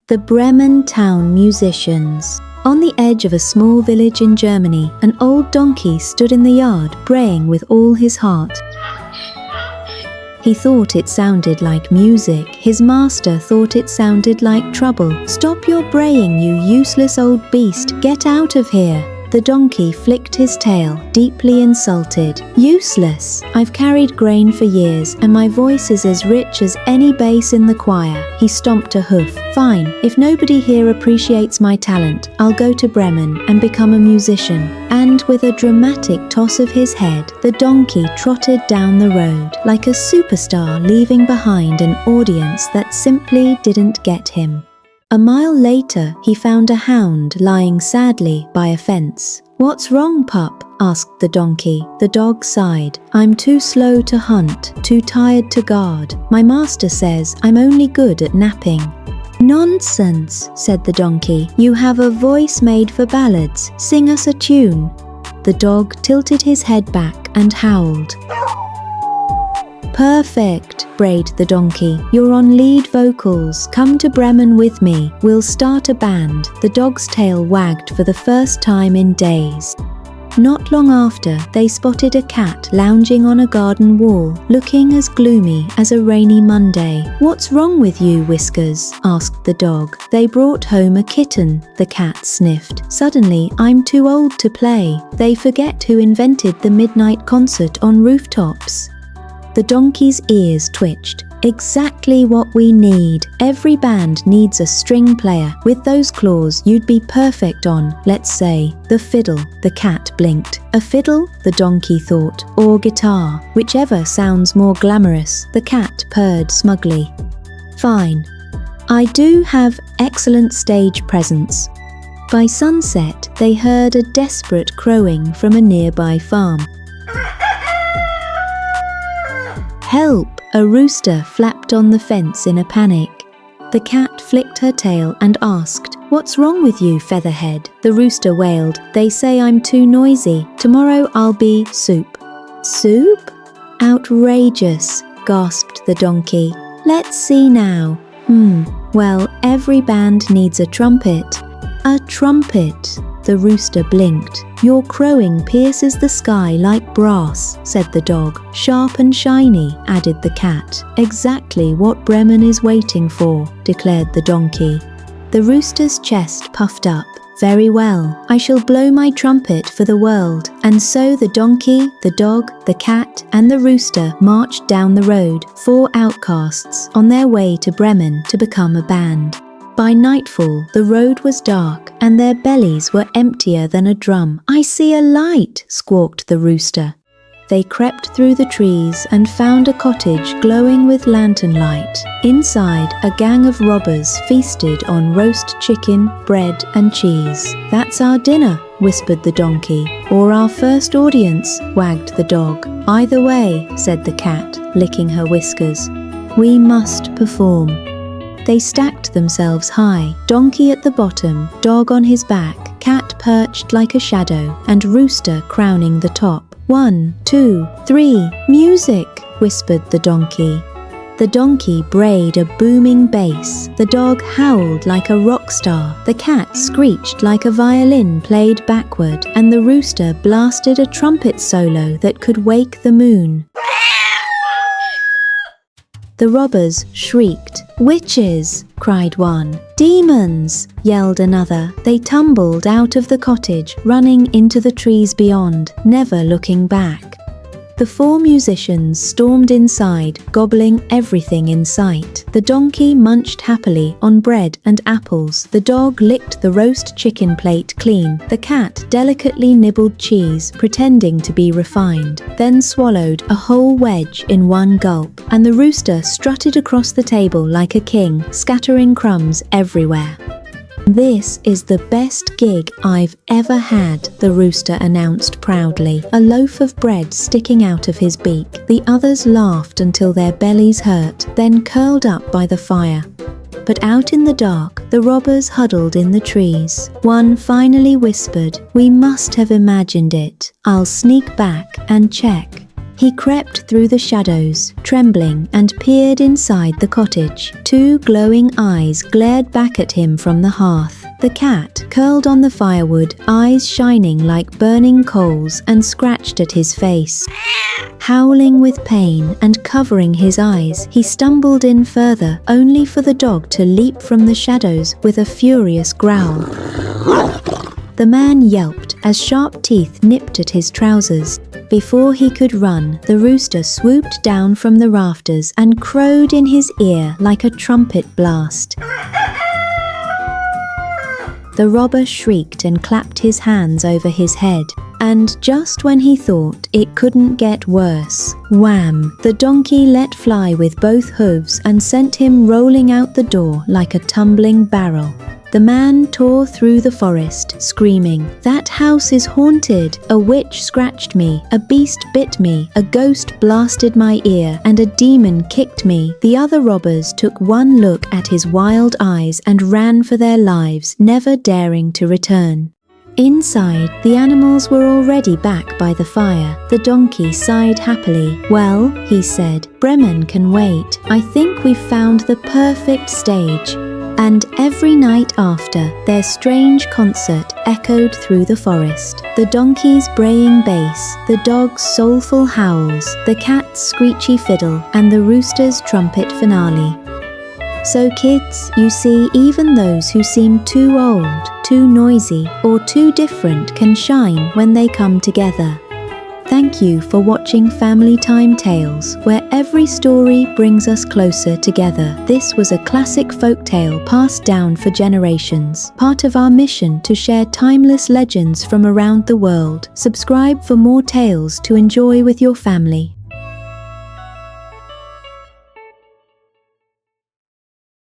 The Bremen town musicians. On the edge of a small village in Germany, an old donkey stood in the yard, braying with all his heart. He thought it sounded like music. His master thought it sounded like trouble. "Stop your braying, you useless old beast! Get out of here!" The donkey flicked his tail, deeply insulted. "Useless! I've carried grain for years, and my voice is as rich as any bass in the choir." He stomped a hoof. "Fine, if nobody here appreciates my talent, I'll go to Bremen and become a musician." And with a dramatic toss of his head, the donkey trotted down the road, like a superstar leaving behind an audience that simply didn't get him. A mile later, he found a hound lying sadly by a fence. "What's wrong, pup?" asked the donkey. The dog sighed. "I'm too slow to hunt, too tired to guard. My master says I'm only good at napping." "Nonsense," said the donkey. "You have a voice made for ballads. Sing us a tune." The dog tilted his head back and howled. "Perfect," brayed the donkey. "You're on lead vocals. Come to Bremen with me. We'll start a band." The dog's tail wagged for the first time in days. Not long after, they spotted a cat lounging on a garden wall, looking as gloomy as a rainy Monday. "What's wrong with you, Whiskers?" asked the dog. "They brought home a kitten," the cat sniffed. "Suddenly, I'm too old to play. They forget who invented the midnight concert on rooftops." The donkey's ears twitched. "Exactly what we need. Every band needs a string player. With those claws, you'd be perfect on, let's say, the fiddle." The cat blinked. "A fiddle?" the donkey thought. "Or guitar. Whichever sounds more glamorous." The cat purred smugly. "Fine. I do have excellent stage presence." By sunset, they heard a desperate crowing from a nearby farm. "Help!" A rooster flapped on the fence in a panic. The cat flicked her tail and asked, "What's wrong with you, Featherhead?" The rooster wailed. "They say I'm too noisy. Tomorrow I'll be soup." "Soup? Outrageous," gasped the donkey. "Let's see now. Well, every band needs a trumpet." "A trumpet?" The rooster blinked. "Your crowing pierces the sky like brass," said the dog. "Sharp and shiny," added the cat. "Exactly what Bremen is waiting for," declared the donkey. The rooster's chest puffed up. "Very well, I shall blow my trumpet for the world." And so the donkey, the dog, the cat, and the rooster marched down the road, 4 outcasts, on their way to Bremen to become a band. By nightfall, the road was dark, and their bellies were emptier than a drum. "I see a light," squawked the rooster. They crept through the trees and found a cottage glowing with lantern light. Inside, a gang of robbers feasted on roast chicken, bread, and cheese. "That's our dinner," whispered the donkey. "Or our first audience," wagged the dog. "Either way," said the cat, licking her whiskers. "We must perform." They stacked themselves high, donkey at the bottom, dog on his back, cat perched like a shadow, and rooster crowning the top. 1, 2, 3, music, whispered the donkey. The donkey brayed a booming bass, the dog howled like a rock star, the cat screeched like a violin played backward, and the rooster blasted a trumpet solo that could wake the moon. The robbers shrieked. "Witches!" cried one. "Demons!" yelled another. They tumbled out of the cottage, running into the trees beyond, never looking back. The 4 musicians stormed inside, gobbling everything in sight. The donkey munched happily on bread and apples. The dog licked the roast chicken plate clean. The cat delicately nibbled cheese, pretending to be refined, then swallowed a whole wedge in one gulp. And the rooster strutted across the table like a king, scattering crumbs everywhere. "This is the best gig I've ever had," the rooster announced proudly, a loaf of bread sticking out of his beak. The others laughed until their bellies hurt, then curled up by the fire. But out in the dark, the robbers huddled in the trees. One finally whispered, "We must have imagined it. I'll sneak back and check." He crept through the shadows, trembling, and peered inside the cottage. Two glowing eyes glared back at him from the hearth. The cat curled on the firewood, eyes shining like burning coals, and scratched at his face. Howling with pain and covering his eyes, he stumbled in further, only for the dog to leap from the shadows with a furious growl. The man yelped as sharp teeth nipped at his trousers. Before he could run, the rooster swooped down from the rafters and crowed in his ear like a trumpet blast. The robber shrieked and clapped his hands over his head. And just when he thought it couldn't get worse, wham! The donkey let fly with both hooves and sent him rolling out the door like a tumbling barrel. The man tore through the forest, screaming, "That house is haunted! A witch scratched me, a beast bit me, a ghost blasted my ear, and a demon kicked me." The other robbers took one look at his wild eyes and ran for their lives, never daring to return. Inside, the animals were already back by the fire. The donkey sighed happily. "Well," he said, "Bremen can wait. I think we've found the perfect stage." And every night after, their strange concert echoed through the forest. The donkey's braying bass, the dog's soulful howls, the cat's screechy fiddle, and the rooster's trumpet finale. So kids, you see, even those who seem too old, too noisy, or too different can shine when they come together. Thank you for watching Family Time Tales, where every story brings us closer together. This was a classic folktale passed down for generations, part of our mission to share timeless legends from around the world. Subscribe for more tales to enjoy with your family.